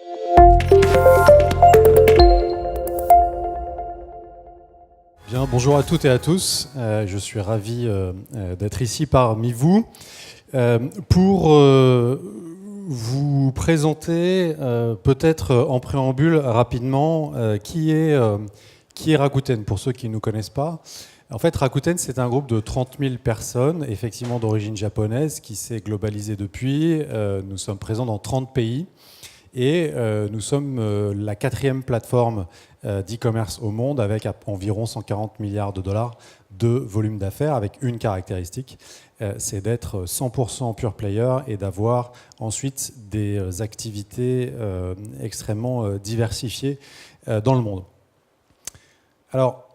Bien, bonjour à toutes et à tous. Je suis ravi d'être ici parmi vous pour vous présenter peut-être en préambule rapidement qui est Rakuten pour ceux qui ne nous connaissent pas. En fait, Rakuten, c'est un groupe de 30 000 personnes, effectivement d'origine japonaise, qui s'est globalisé depuis. Nous sommes présents dans 30 pays. Et nous sommes la 4e plateforme d'e-commerce au monde avec environ 140 milliards de dollars de volume d'affaires, avec une caractéristique, c'est d'être 100% pure player et d'avoir ensuite des activités extrêmement diversifiées dans le monde. Alors,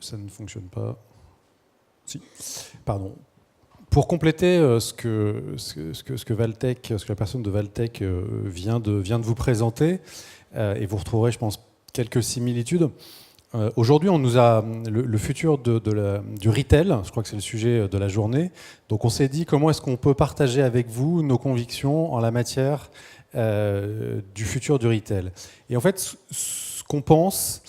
ça ne fonctionne pas. Si, pardon. Pour compléter ce que Valtech, ce que la personne de Valtech vient de vous présenter, et vous retrouverez, je pense, quelques similitudes. Aujourd'hui, on nous a le futur du retail, je crois que c'est le sujet de la journée. Donc on s'est dit comment est-ce qu'on peut partager avec vous nos convictions en la matière du futur du retail. Et en fait, ce qu'on pense,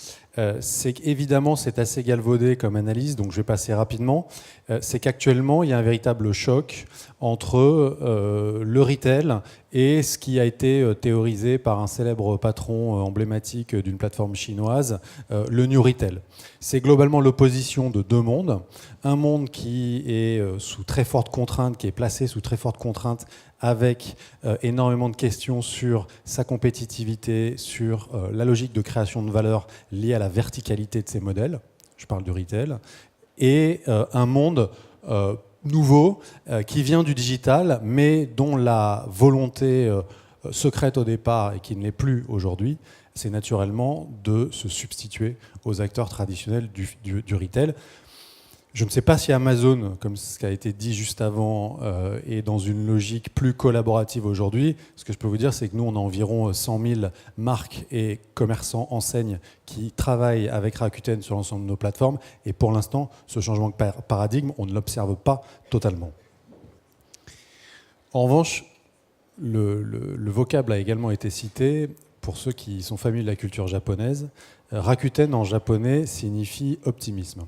c'est qu'évidemment c'est assez galvaudé comme analyse, donc je vais passer rapidement, c'est qu'actuellement il y a un véritable choc entre le retail et ce qui a été théorisé par un célèbre patron emblématique d'une plateforme chinoise, le New Retail. C'est globalement l'opposition de deux mondes, un monde qui est sous très forte contrainte, qui est placé sous très forte contrainte avec énormément de questions sur sa compétitivité, sur la logique de création de valeur liée à la verticalité de ses modèles, je parle du retail, et un monde nouveau qui vient du digital, mais dont la volonté secrète au départ et qui ne l'est plus aujourd'hui, c'est naturellement de se substituer aux acteurs traditionnels du retail. Je ne sais pas si Amazon, comme ce qui a été dit juste avant, est dans une logique plus collaborative aujourd'hui. Ce que je peux vous dire, c'est que nous, on a environ 100 000 marques et commerçants, enseignes qui travaillent avec Rakuten sur l'ensemble de nos plateformes. Et pour l'instant, ce changement de paradigme, on ne l'observe pas totalement. En revanche, le vocable a également été cité. Pour ceux qui sont familiers de la culture japonaise, Rakuten en japonais signifie optimisme.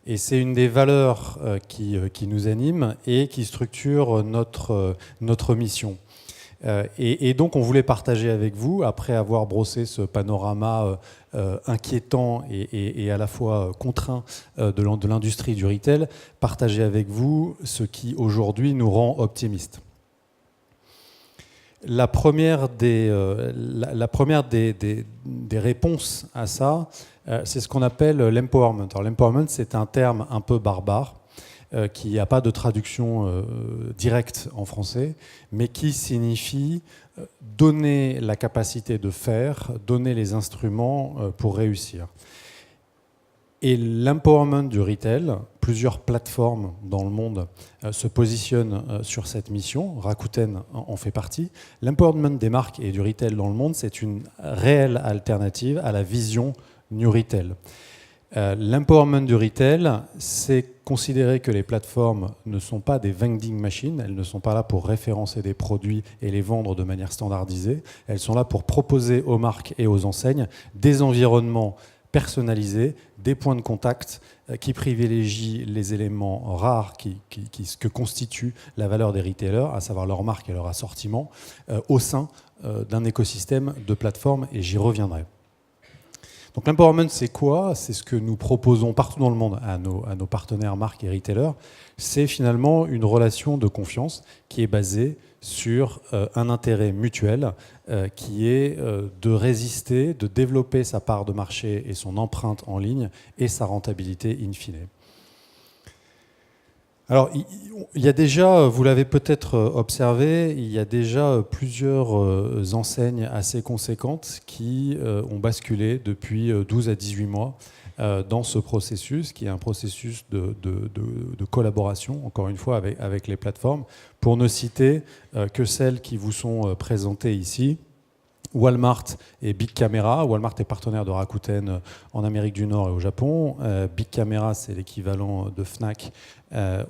Et c'est une des valeurs qui nous anime et qui structure notre mission. Et donc on voulait partager avec vous, après avoir brossé ce panorama inquiétant et à la fois contraint de l'industrie du retail, partager avec vous ce qui aujourd'hui nous rend optimistes. La première des réponses à ça, c'est ce qu'on appelle l'empowerment. Alors l'empowerment, c'est un terme un peu barbare, qui n'a pas de traduction directe en français, mais qui signifie donner la capacité de faire, donner les instruments pour réussir. Et l'empowerment du retail, plusieurs plateformes dans le monde se positionnent sur cette mission. Rakuten en fait partie. L'empowerment des marques et du retail dans le monde, c'est une réelle alternative à la vision New Retail. L'empowerment du retail, c'est considérer que les plateformes ne sont pas des vending machines, elles ne sont pas là pour référencer des produits et les vendre de manière standardisée, elles sont là pour proposer aux marques et aux enseignes des environnements personnalisés, des points de contact qui privilégient les éléments rares que constitue la valeur des retailers, à savoir leur marque et leur assortiment, au sein d'un écosystème de plateformes, et j'y reviendrai. Donc l'empowerment, c'est quoi? C'est ce que nous proposons partout dans le monde à nos partenaires marques et retailers. C'est finalement une relation de confiance qui est basée sur un intérêt mutuel qui est de résister, de développer sa part de marché et son empreinte en ligne et sa rentabilité in fine. Alors, il y a déjà, vous l'avez peut-être observé, il y a déjà plusieurs enseignes assez conséquentes qui ont basculé depuis 12 à 18 mois dans ce processus, qui est un processus de collaboration, encore une fois, avec les plateformes, pour ne citer que celles qui vous sont présentées ici. Walmart et Big Camera. Walmart est partenaire de Rakuten en Amérique du Nord et au Japon. Big Camera, c'est l'équivalent de Fnac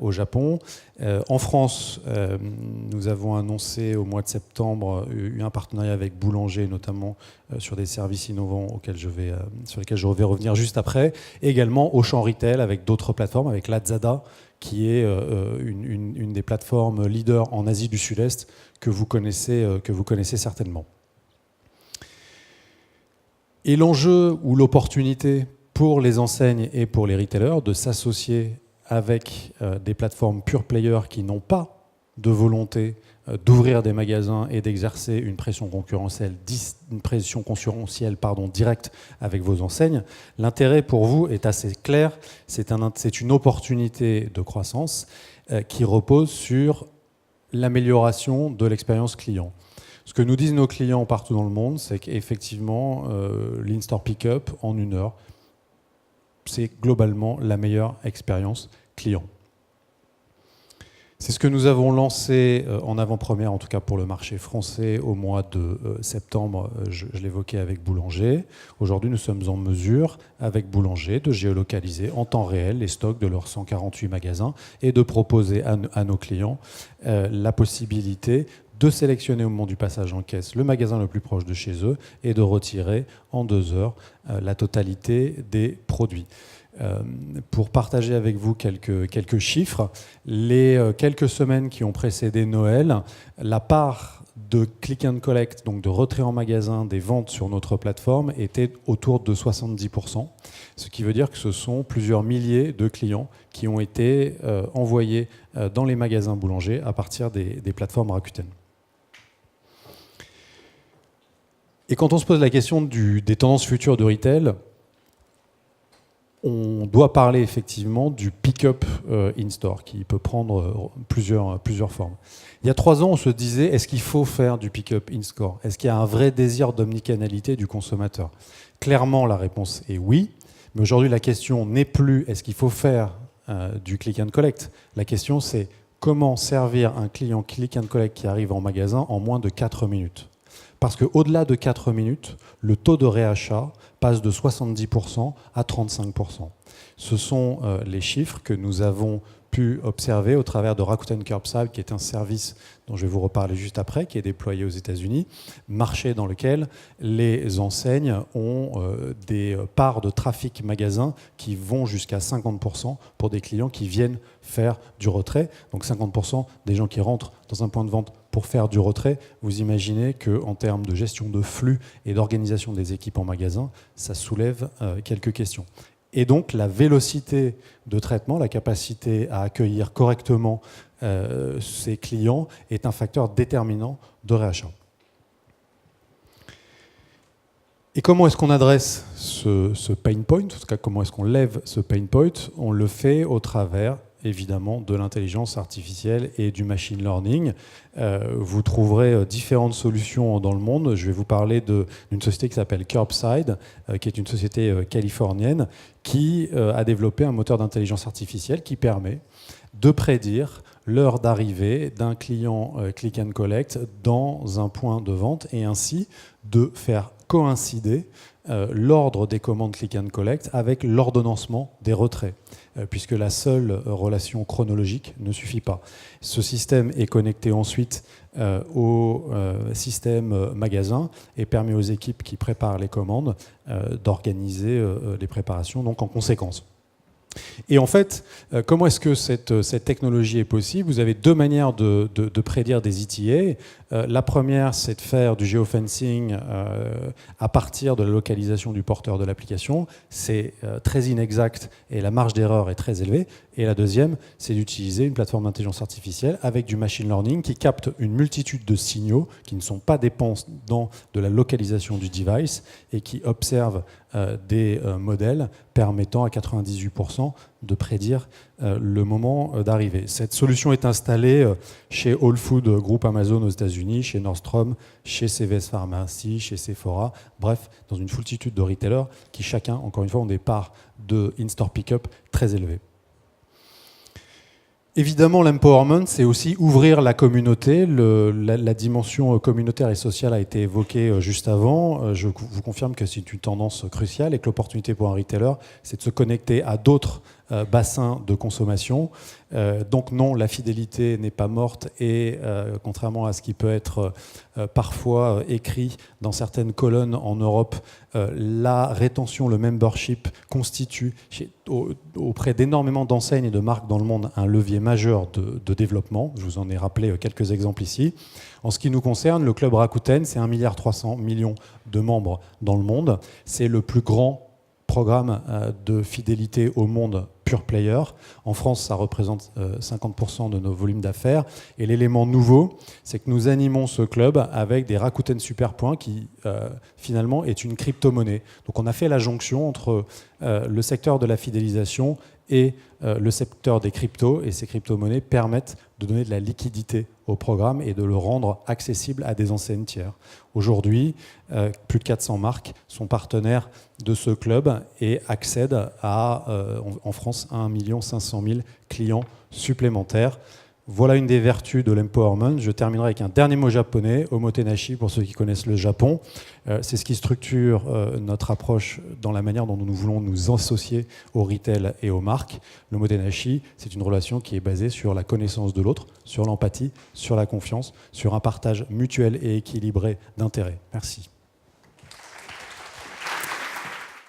au Japon. En France, nous avons annoncé au mois de septembre un partenariat avec Boulanger, notamment sur des services innovants sur lesquels je vais revenir juste après. Également Auchan Retail avec d'autres plateformes, avec Lazada, qui est une des plateformes leaders en Asie du Sud-Est que vous connaissez certainement. Et l'enjeu ou l'opportunité pour les enseignes et pour les retailers de s'associer avec des plateformes pure players qui n'ont pas de volonté d'ouvrir des magasins et d'exercer une pression concurrentielle directe avec vos enseignes, l'intérêt pour vous est assez clair. C'est une opportunité de croissance qui repose sur l'amélioration de l'expérience client. Ce que nous disent nos clients partout dans le monde, c'est qu'effectivement, l'in-store pick-up en 1 heure, c'est globalement la meilleure expérience client. C'est ce que nous avons lancé en avant-première, en tout cas pour le marché français, au mois de septembre, je l'évoquais avec Boulanger. Aujourd'hui, nous sommes en mesure, avec Boulanger, de géolocaliser en temps réel les stocks de leurs 148 magasins et de proposer à nos clients la possibilité de sélectionner au moment du passage en caisse le magasin le plus proche de chez eux et de retirer en 2 heures la totalité des produits. Pour partager avec vous quelques chiffres, les quelques semaines qui ont précédé Noël, la part de click and collect, donc de retrait en magasin des ventes sur notre plateforme, était autour de 70%, ce qui veut dire que ce sont plusieurs milliers de clients qui ont été envoyés dans les magasins Boulanger à partir des plateformes Rakuten. Et quand on se pose la question des tendances futures de retail, on doit parler effectivement du pick-up in-store qui peut prendre plusieurs formes. Il y a 3 ans, on se disait, est-ce qu'il faut faire du pick-up in-store? Est-ce qu'il y a un vrai désir d'omnicanalité du consommateur? Clairement, la réponse est oui. Mais aujourd'hui, la question n'est plus est-ce qu'il faut faire du click and collect? La question, c'est comment servir un client click and collect qui arrive en magasin en moins de 4 minutes? Parce qu'au-delà de 4 minutes, le taux de réachat passe de 70% à 35%. Ce sont les chiffres que nous avons pu observer au travers de Rakuten Curbside, qui est un service dont je vais vous reparler juste après, qui est déployé aux États-Unis, marché dans lequel les enseignes ont des parts de trafic magasin qui vont jusqu'à 50% pour des clients qui viennent faire du retrait. Donc 50% des gens qui rentrent dans un point de vente pour faire du retrait. Vous imaginez qu'en termes de gestion de flux et d'organisation des équipes en magasin, ça soulève quelques questions. Et donc la vélocité de traitement, la capacité à accueillir correctement ses clients est un facteur déterminant de réachat. Et comment est-ce qu'on adresse ce pain point? En tout cas, comment est-ce qu'on lève ce pain point? On le fait au travers évidemment de l'intelligence artificielle et du machine learning. Vous trouverez différentes solutions dans le monde. Je vais vous parler d'une société qui s'appelle Curbside, qui est une société californienne qui a développé un moteur d'intelligence artificielle qui permet de prédire l'heure d'arrivée d'un client click and collect dans un point de vente et ainsi de faire coïncider l'ordre des commandes click and collect avec l'ordonnancement des retraits, puisque la seule relation chronologique ne suffit pas. Ce système est connecté ensuite au système magasin et permet aux équipes qui préparent les commandes d'organiser les préparations donc en conséquence. Et en fait, comment est-ce que cette technologie est possible? Vous avez 2 manières de prédire des ETA. La première, c'est de faire du geofencing à partir de la localisation du porteur de l'application. C'est très inexact et la marge d'erreur est très élevée. Et la deuxième, c'est d'utiliser une plateforme d'intelligence artificielle avec du machine learning qui capte une multitude de signaux qui ne sont pas dépendants de la localisation du device et qui observe des modèles permettant à 98% de prédire le moment d'arrivée. Cette solution est installée chez Whole Foods, groupe Amazon aux États-Unis, chez Nordstrom, chez CVS Pharmacy, chez Sephora, bref, dans une foultitude de retailers qui chacun, encore une fois, ont des parts de in-store pick-up très élevées. Évidemment, l'empowerment, c'est aussi ouvrir la communauté. La dimension communautaire et sociale a été évoquée juste avant. Je vous confirme que c'est une tendance cruciale et que l'opportunité pour un retailer, c'est de se connecter à d'autres bassins de consommation. Donc non, la fidélité n'est pas morte et contrairement à ce qui peut être parfois écrit dans certaines colonnes en Europe, la rétention, le membership constitue auprès d'énormément d'enseignes et de marques dans le monde un levier majeur de développement. Je vous en ai rappelé quelques exemples ici. En ce qui nous concerne, le Club Rakuten, c'est 1,3 milliard de membres dans le monde. C'est le plus grand programme de fidélité au monde pure player. En France, ça représente 50% de nos volumes d'affaires. Et l'élément nouveau, c'est que nous animons ce club avec des Rakuten Super Points qui, finalement, est une crypto-monnaie. Donc on a fait la jonction entre le secteur de la fidélisation et le secteur des cryptos. Et ces crypto-monnaies permettent de donner de la liquidité au programme et de le rendre accessible à des enseignes tiers. Aujourd'hui, plus de 400 marques sont partenaires de ce club et accèdent à, en France, 1 500 000 clients supplémentaires. Voilà une des vertus de l'empowerment. Je terminerai avec un dernier mot japonais, omotenashi, pour ceux qui connaissent le Japon. C'est ce qui structure notre approche dans la manière dont nous voulons nous associer au retail et aux marques. L'omotenashi, c'est une relation qui est basée sur la connaissance de l'autre, sur l'empathie, sur la confiance, sur un partage mutuel et équilibré d'intérêts. Merci.